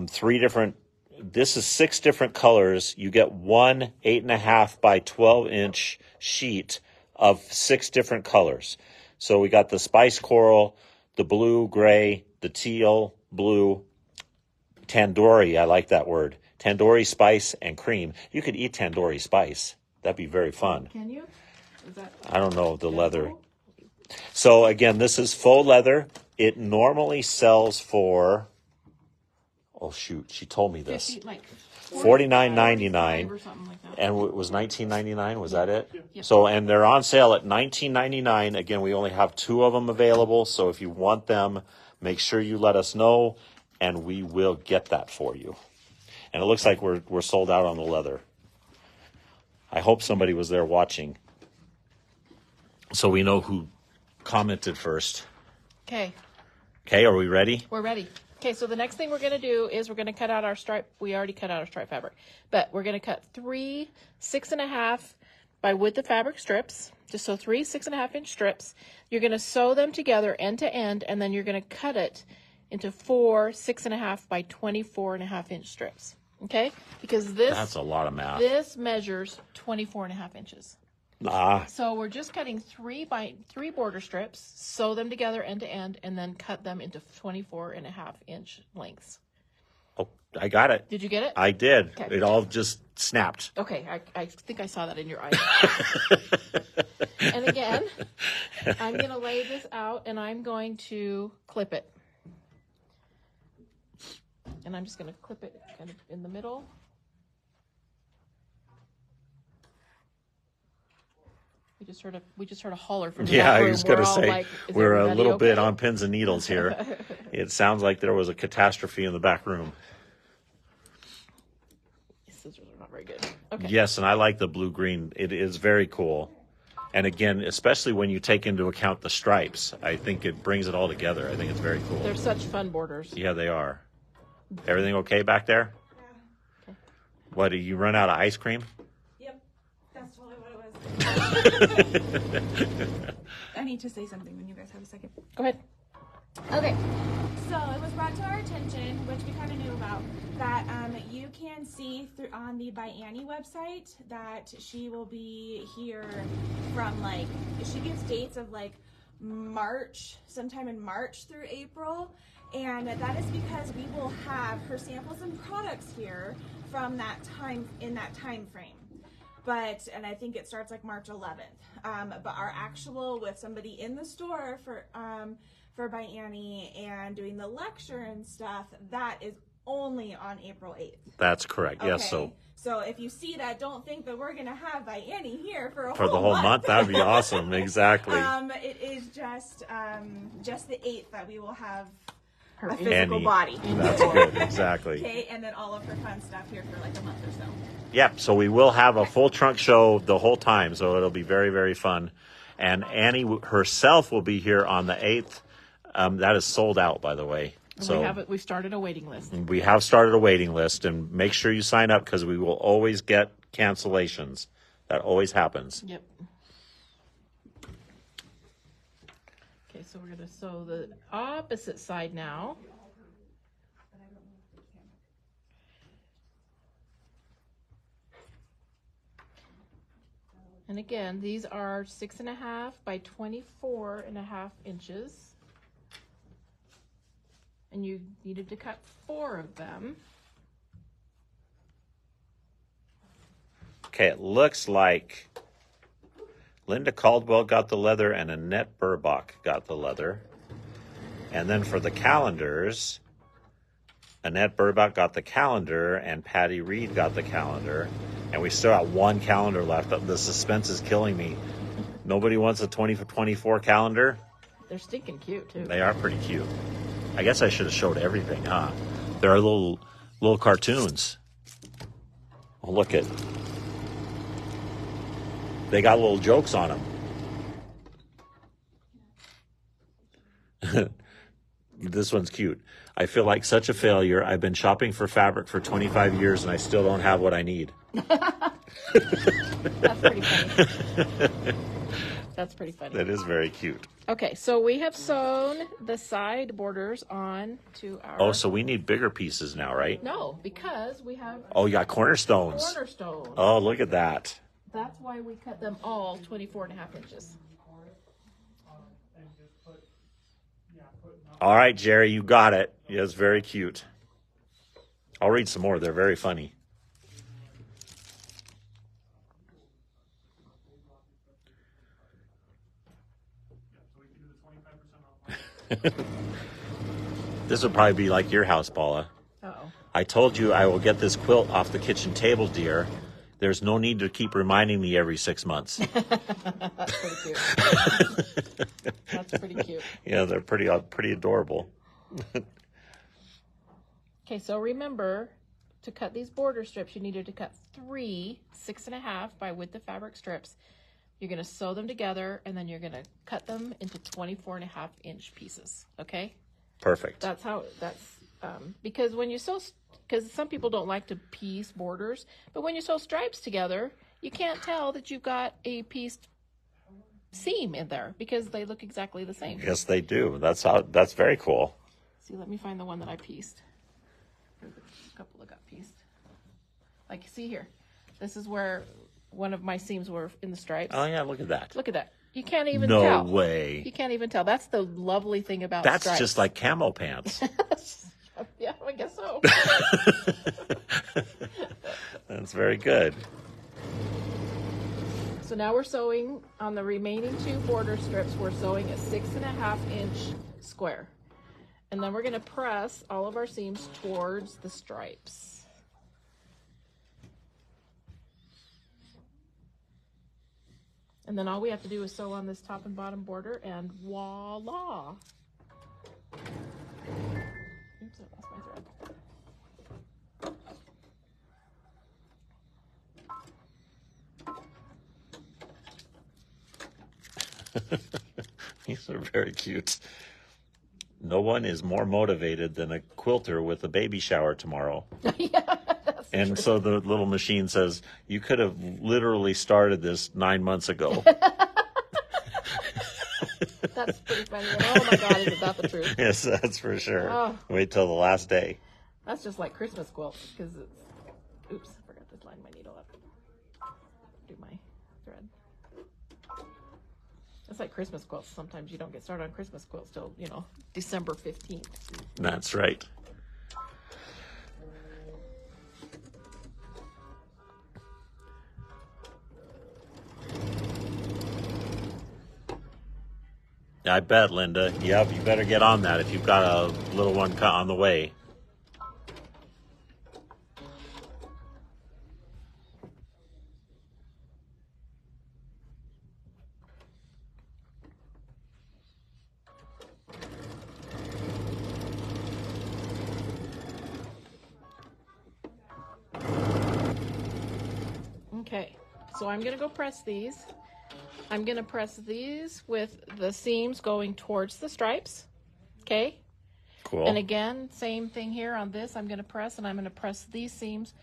3 different. This is 6 different colors. You get one 8.5 by 12-inch sheet of 6 different colors. So we got the spice coral, the blue, gray, the teal, blue, tandoori. I like that word. Tandoori, spice, and cream. You could eat tandoori spice. That'd be very fun. Can you? Is that I don't know the leather. So again, this is faux leather. It normally sells for, oh shoot, she told me this. 50, like $49.99, or something like that. and it was $19.99. Was that it? Yep. So, and they're on sale at $19.99. Again, we only have 2 of them available. So if you want them, make sure you let us know, and we will get that for you. And it looks like we're sold out on the leather. I hope somebody was there watching, so we know who commented first. Okay, Okay, are we ready? we're ready. Okay, so the next thing we're going to do is we're going to cut out our stripe. We already cut out our stripe fabric, but we're going to cut 3 6.5 by width of fabric strips. Just so 3 6.5-inch strips. You're going to sew them together end to end, and then you're going to cut it into 4 6.5 by 24.5-inch strips. Okay, because That's a lot of math. this measures 24.5 inches. So we're just cutting 3 border strips, sew them together end to end, and then cut them into 24.5-inch lengths. Oh, I got it. Did you get it? I did. Okay. It all just snapped. Okay, I think I saw that in your eyes. And again, I'm going to lay this out, and I'm going to clip it. And I'm just going to clip it kind of in the middle. We just heard a holler from the Yeah, back I room. was going to We're all say, like, is we're a everybody little bit okay? on pins and needles here. It sounds like there was a catastrophe in the back room. Scissors are not very good. Okay. Yes, and I like the blue-green. It is very cool. And again, especially when you take into account the stripes, I think it brings it all together. I think it's very cool. They're such fun borders. Yeah, they are. Everything okay back there? Yeah. What, did you run out of ice cream? Yep. That's totally what it was. I need to say something when you guys have a second. Go ahead. Okay. So it was brought to our attention, which we kind of knew about, that you can see through on the By Annie website that she will be here from she gives dates of March, sometime in March through April. And that is because we will have her samples and products here from that time, in that time frame. And I think it starts March 11th. But our actual with somebody in the store for By Annie and doing the lecture and stuff, that is only on April 8th. That's correct. Okay? Yes, So if you see that, don't think that we're gonna have By Annie here for the whole month. That would be awesome. Exactly. It is just the 8th that we will have Her a physical Annie. body. That's good. Exactly. Okay, and then all of her fun stuff here for a month or so. Yep. So we will have a full trunk show the whole time. So it'll be very, very fun. And Annie herself will be here on the 8th. That is sold out, by the way. So We've started a waiting list. we have started a waiting list, and make sure you sign up because we will always get cancellations. That always happens. Yep. Okay, so we're going to sew the opposite side now. And again, these are 6.5 by 24.5 inches. And you needed to cut 4 of them. Okay, it looks like Linda Caldwell got the leather and Annette Burbach got the leather. And then for the calendars, Annette Burbach got the calendar and Patty Reed got the calendar. And we still got 1 calendar left. The suspense is killing me. Nobody wants a 2024 calendar? They're stinking cute, too. They are pretty cute. I guess I should have showed everything, huh? There are little cartoons. Oh, look at. They got little jokes on them. This one's cute. I feel like such a failure. I've been shopping for fabric for 25 years and I still don't have what I need. That's pretty funny. That's pretty funny. That is very cute. Okay, so we have sewn the side borders on to our... Oh, so we need bigger pieces now, right? No, because we have Oh, you got cornerstones. cornerstone. Oh, look at that. That's why we cut them all 24.5 inches. All right, Jerry, you got it. Yeah, it's very cute. I'll read some more. They're very funny. This would probably be like your house, Paula. Uh-oh. I told you I will get this quilt off the kitchen table, dear. There's no need to keep reminding me every 6 months. That's pretty cute. That's pretty cute. Yeah, they're pretty adorable. Okay, so remember, to cut these border strips, you needed to cut 3 6.5 by width of fabric strips. You're going to sew them together, and then you're going to cut them into 24.5 inch pieces, okay? Perfect. That's how, because when you sew, because some people don't like to piece borders, but when you sew stripes together, you can't tell that you've got a pieced seam in there because they look exactly the same. Yes, they do. That's very cool. See, let me find the one that I pieced. There's a couple that got pieced. Like, see here. This is where one of my seams were in the stripes. Oh, yeah, look at that. Look at that. You can't even No tell. way. You can't even tell. That's the lovely thing about That's stripes. just like camo pants. Yeah, I guess so. That's very good. So now we're sewing on the remaining 2 border strips. We're sewing a 6.5 inch square. And then we're going to press all of our seams towards the stripes. And then all we have to do is sew on this top and bottom border, and voila. Oops, I lost my thread. These are very cute. No one is more motivated than a quilter with a baby shower tomorrow. Yeah, that's And true. so the little machine says, you could have literally started this 9 months ago. That's pretty funny. And oh my God, isn't that the truth? Yes, that's for sure. Oh. Wait till the last day. That's just like Christmas quilts, because it's, oops, I forgot to line my needle up. Do my thread. It's like Christmas quilts. Sometimes you don't get started on Christmas quilts till, December 15th. That's right. I bet, Linda. Yep, you better get on that if you've got a little one on the way. Okay, so I'm going to go press these. I'm going to press these with the seams going towards the stripes. Okay? Cool. And again, same thing here on this. I'm going to press, and I'm going to press these seams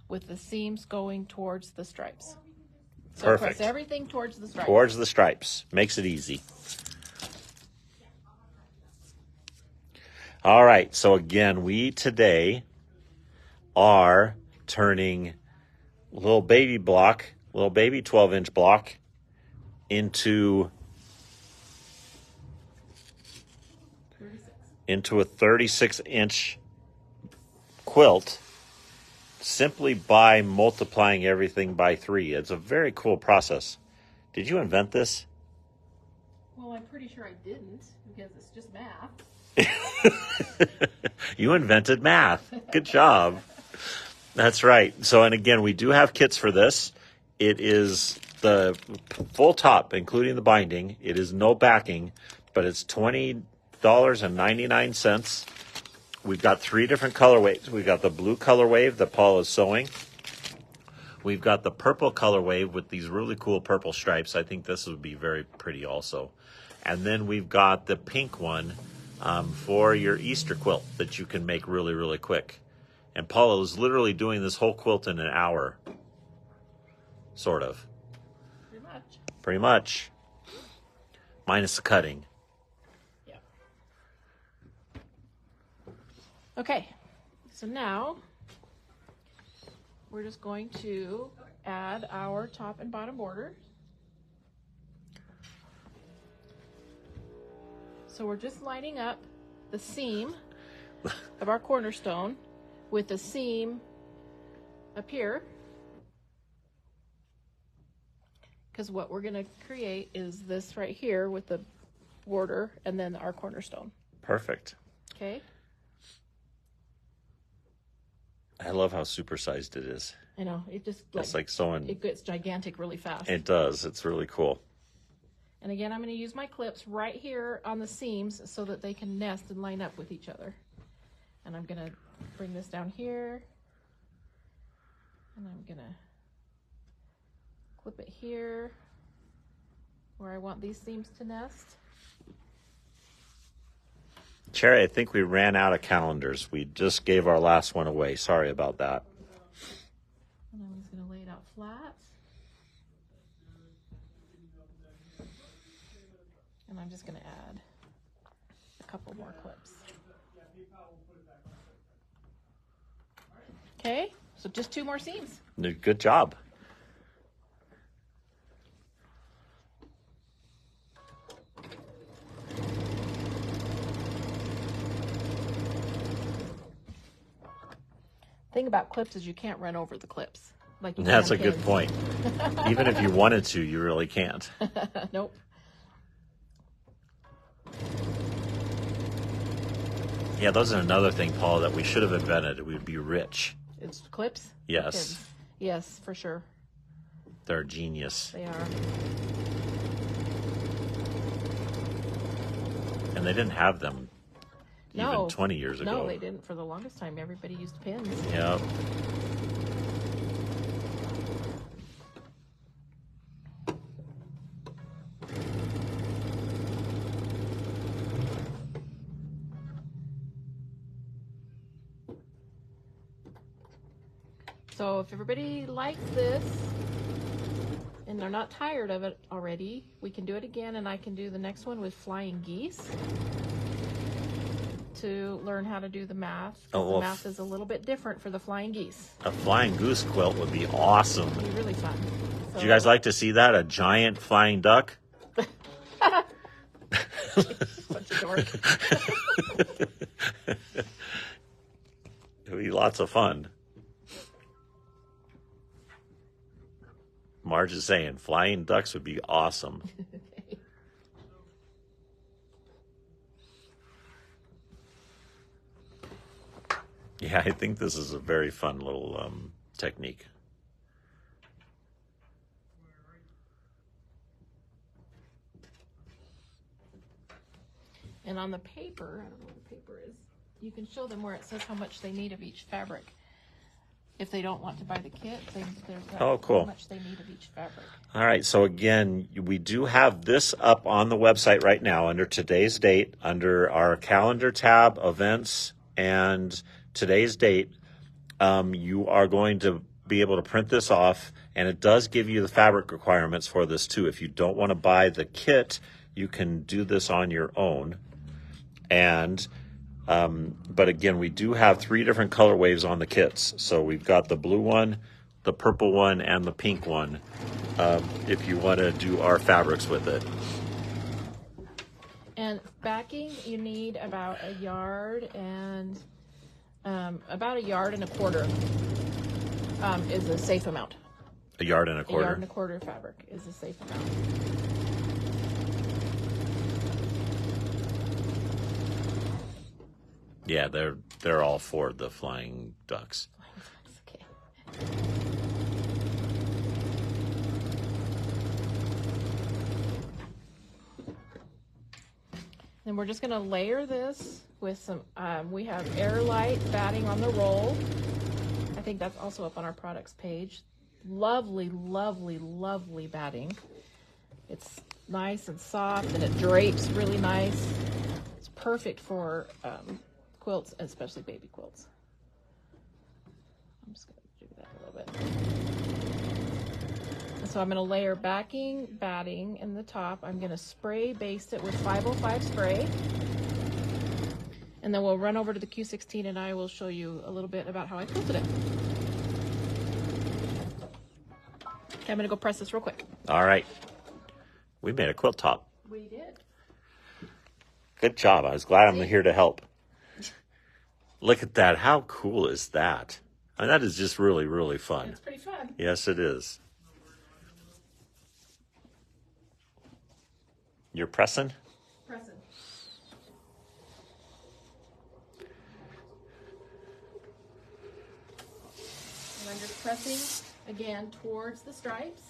with the seams going towards the stripes. So Perfect. press everything towards the stripes. Towards the stripes. Makes it easy. All right. So again, we today are turning little baby 12-inch block into a 36-inch quilt simply by multiplying everything by 3. It's a very cool process. Did you invent this? Well, I'm pretty sure I didn't, because it's just math. You invented math. Good job. That's right. So, and again, we do have kits for this. It is the full top, including the binding. It is no backing, but it's $20.99. We've got 3 different colorways. We've got the blue color wave that Paul is sewing. We've got the purple color wave with these really cool purple stripes. I think this would be very pretty also. And then we've got the pink one for your Easter quilt that you can make really, really quick. And Paula was literally doing this whole quilt in an hour. Sort of. Pretty much. Pretty much. Minus the cutting. Yeah. Okay, so now we're just going to add our top and bottom border. So we're just lining up the seam of our cornerstone with the seam up here. Because what we're going to create is this right here with the border and then our cornerstone. Perfect. Okay. I love how supersized it is. I know, it just It's like sewing. it gets gigantic really fast. It does. It's really cool. And again, I'm going to use my clips right here on the seams so that they can nest and line up with each other. And I'm going to bring this down here. And I'm going to clip it here where I want these seams to nest. Cherry, I think we ran out of calendars. We just gave our last one away. Sorry about that. And I'm just going to lay it out flat. And I'm just going to add a couple more clips. Okay, so just 2 more seams. Good job. Thing about clips is you can't run over the clips. Like you That's a can good pins. point. Even if you wanted to, you really can't. Nope. Yeah, those are another thing, Paul, that we should have invented. We'd be rich. It's clips? Yes. Pins. Yes, for sure. They're genius. They are. And they didn't have them No. even 20 years ago. No, they didn't. For the longest time, everybody used pins. Yep. So if everybody likes this and they're not tired of it already, we can do it again, and I can do the next one with flying geese to learn how to do the math. 'Cause Oh, well, the math is a little bit different for the flying geese. A flying goose quilt would be awesome. It'd be really fun. Would you guys like to see that? A giant flying duck? Such a dork. It would be lots of fun. Marge is saying flying ducks would be awesome. Yeah, I think this is a very fun little technique. And on the paper, I don't know what the paper is, you can show them where it says how much they need of each fabric. If they don't want to buy the kit, there's Oh, cool. how much they need of each fabric. All right, so again, we do have this up on the website right now under today's date, under our calendar tab, events, and today's date. You are going to be able to print this off, and it does give you the fabric requirements for this too. If you don't want to buy the kit, you can do this on your own. And but again, we do have 3 different colorways on the kits. So we've got the blue one, the purple one, and the pink one, if you want to do our fabrics with it. And backing, you need about a yard and about a yard and a quarter is a safe amount. A yard and a A quarter. yard and a quarter fabric is a safe amount. Yeah, they're all for the flying ducks. Okay. Then we're just going to layer this with some, we have Airlight batting on the roll. I think that's also up on our products page. Lovely, lovely, lovely batting. It's nice and soft, and it drapes really nice. It's perfect for quilts, especially baby quilts. I'm just going to do that a little bit. And so I'm going to layer backing, batting in the top. I'm going to spray baste it with 505 spray. And then we'll run over to the Q16 and I will show you a little bit about how I quilted it. Okay, I'm going to go press this real quick. All right. We made a quilt top. We did. Good job. I was glad I'm here to help. Look at that. How cool is that? I mean, that is just really, really fun. It's pretty fun. Yes, it is. You're pressing? Pressing. And I'm just pressing again towards the stripes.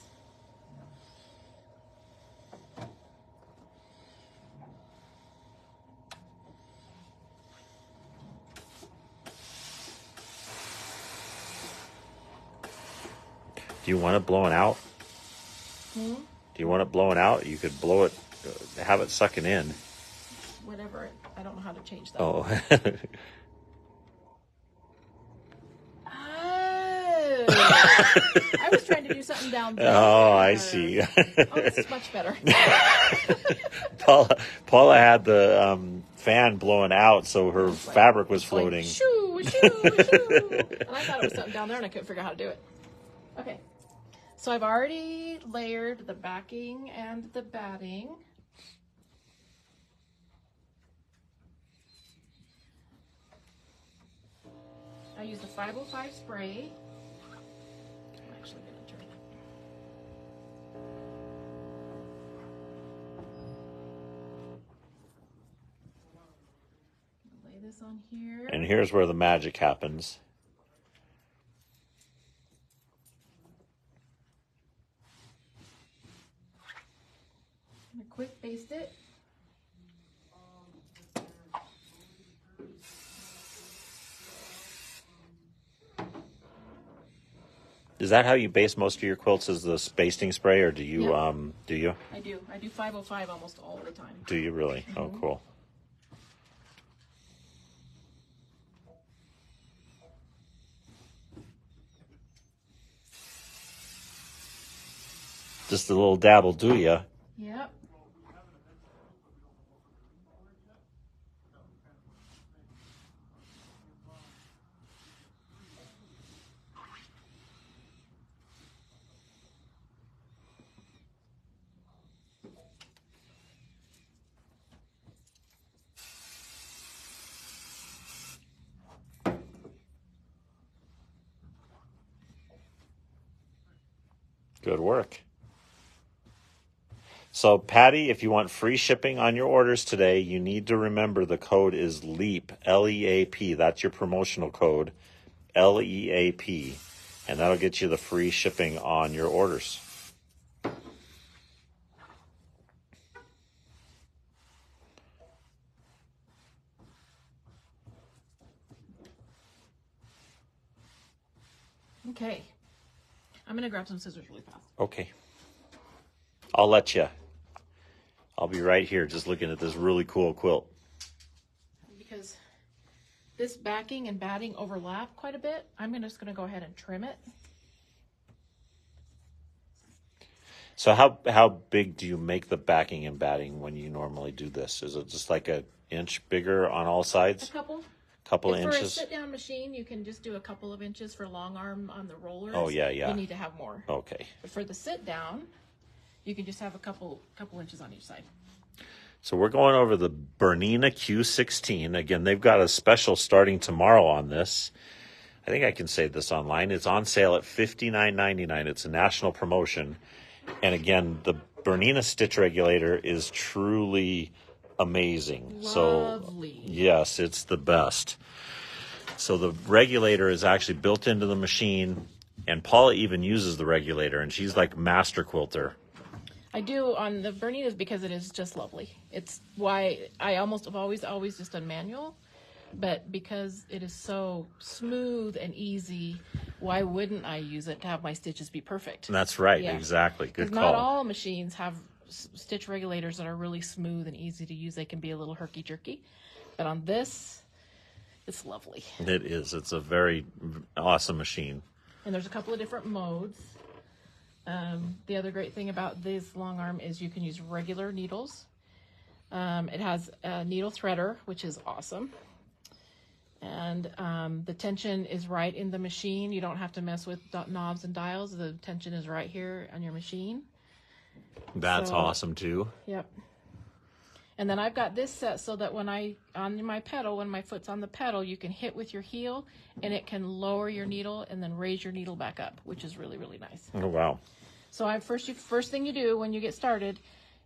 Do you want it blowing out? Hmm? Do you want it blowing out? You could blow it, have it sucking in. Whatever. I don't know how to change that. Oh. I was trying to do something down there. Oh, I see. Oh, this is much better. Paula had the fan blowing out, so her fabric was floating. Like, shoo, shoo, shoo. And I thought it was something down there, and I couldn't figure out how to do it. Okay. So I've already layered the backing and the batting. I used a 505 spray. I'm actually going to turn it. Lay this on here. And here's where the magic happens. I'm going to quick baste it. Is that how you baste most of your quilts? Is the basting spray, or do you Yeah. do you? I do. I do 505 almost all the time. Do you really? Mm-hmm. Oh, cool. Just a little dab will do ya. Yep. Good work. So, Patty, if you want free shipping on your orders today, you need to remember the code is LEAP, L-E-A-P. That's your promotional code, L-E-A-P. And that'll get you the free shipping on your orders. Okay. I'm going to grab some scissors really fast. Okay. I'll let you. I'll be right here just looking at this really cool quilt. Because this backing and batting overlap quite a bit, I'm just going to go ahead and trim it. So how big do you make the backing and batting when you normally do this? Is it just like an inch bigger on all A sides? couple. Couple For a inches? sit-down machine, you can just do a couple of inches for long arm on the rollers. Oh, yeah, yeah. You need to have more. Okay. But for the sit-down, you can just have a couple inches on each side. So we're going over the Bernina Q16. Again, they've got a special starting tomorrow on this. I think I can say this online. It's on sale at $59.99. It's a national promotion. And again, the Bernina stitch regulator is truly amazing. Lovely. So yes, it's the best. So the regulator is actually built into the machine, and Paula even uses the regulator, and she's like master quilter. I do on the Berninas because it is just lovely. It's why I almost have always just done manual, but because it is so smooth and easy, why wouldn't I use it to have my stitches be perfect? That's right, Yeah. exactly. Good 'Cause call. not all machines have stitch regulators that are really smooth and easy to use. They can be a little herky-jerky. But on this, it's lovely. It is. It's a very awesome machine. And there's a couple of different modes. The other great thing about this long arm is you can use regular needles. It has a needle threader, which is awesome. And the tension is right in the machine. You don't have to mess with knobs and dials. The tension is right here on your machine. That's awesome too. Yep. And then I've got this set so that when my pedal, when my foot's on the pedal, you can hit with your heel and it can lower your needle and then raise your needle back up, which is really, really nice. Oh, wow. So first thing you do when you get started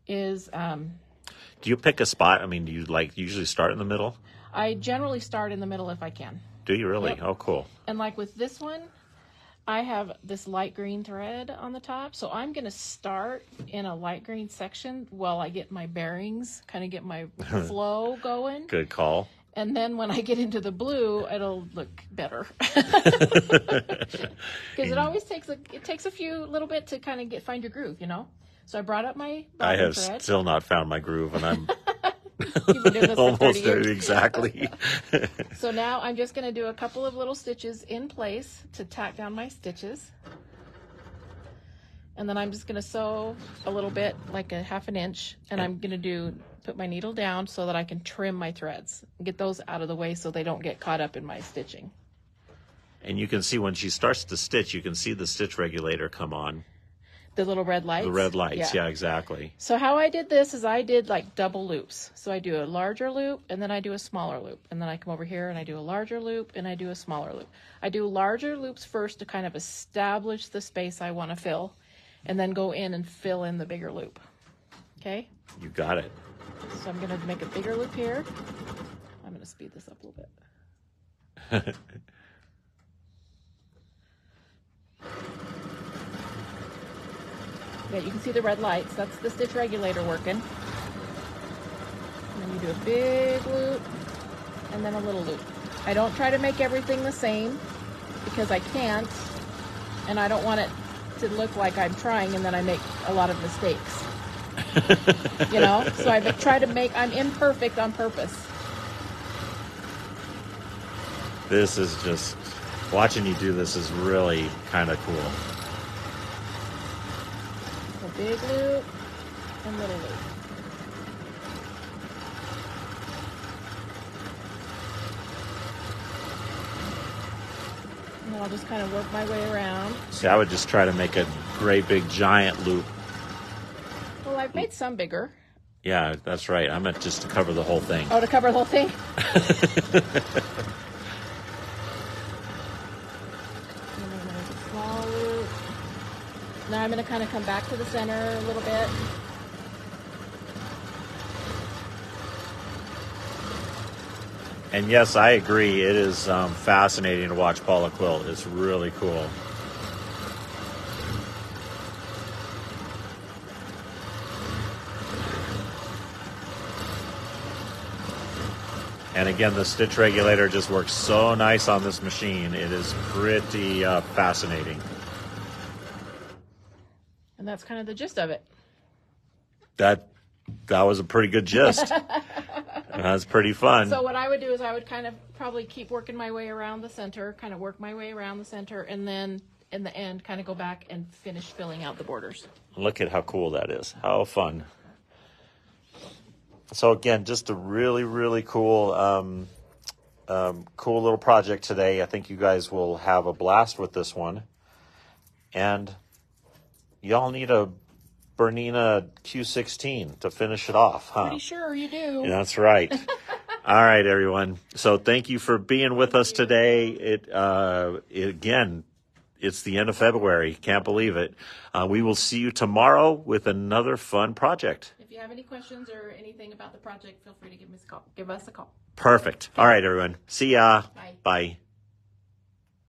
is... do you pick a spot? I mean, do you usually start in the middle? I generally start in the middle if I can. Do you really? Yep. Oh, cool. And like with this one, I have this light green thread on the top. So I'm going to start in a light green section while I get my bearings, kind of get my flow going. Good call. And then when I get into the blue, it'll look better. Because it always takes a few little bit to kind of find your groove, you know? So I brought up my I have thread. still not found my groove, and I'm You've been doing this for 30 almost there. years. Exactly. So now I'm just going to do a couple of little stitches in place to tack down my stitches. And then I'm just going to sew a little bit, like a half an inch, and I'm going to put my needle down so that I can trim my threads. Get those out of the way so they don't get caught up in my stitching. And you can see when she starts to stitch, you can see the stitch regulator come on. The little red lights? The red lights, yeah, exactly. So how I did this is I did like double loops. So I do a larger loop and then I do a smaller loop. And then I come over here and I do a larger loop and I do a smaller loop. I do larger loops first to kind of establish the space I want to fill and then go in and fill in the bigger loop. Okay? You got it. So I'm going to make a bigger loop here. I'm going to speed this up a little bit. Yeah, you can see the red lights. That's the stitch regulator working. And then you do a big loop and then a little loop. I don't try to make everything the same because I can't, and I don't want it to look like I'm trying and then I make a lot of mistakes. You know? So I try to I'm imperfect on purpose. This is just, watching you do this is really kind of cool. Big loop and little loop. And then I'll just kind of work my way around. See, I would just try to make a great big giant loop. Well, I've made some bigger. Yeah, that's right. I meant just to cover the whole thing. Oh, to cover the whole thing? And then I'm going to make a small loop. Now I'm going to kind of come back to the center a little bit. And yes, I agree. It is fascinating to watch Paula quilt. It's really cool. And again, the stitch regulator just works so nice on this machine. It is pretty fascinating. And that's kind of the gist of it. That was a pretty good gist. That's pretty fun. So what I would do is I would kind of probably keep working my way around the center, kind of work my way around the center, and then in the end kind of go back and finish filling out the borders. Look at how cool that is. How fun. So again, just a really, really cool, cool little project today. I think you guys will have a blast with this one. And y'all need a Bernina Q16 to finish it off, huh? Pretty sure you do. That's right. All right, everyone. So thank you for being with us today. Again, it's the end of February. Can't believe it. We will see you tomorrow with another fun project. If you have any questions or anything about the project, feel free to give us a call. Perfect. All right, everyone. See ya. Bye. Bye.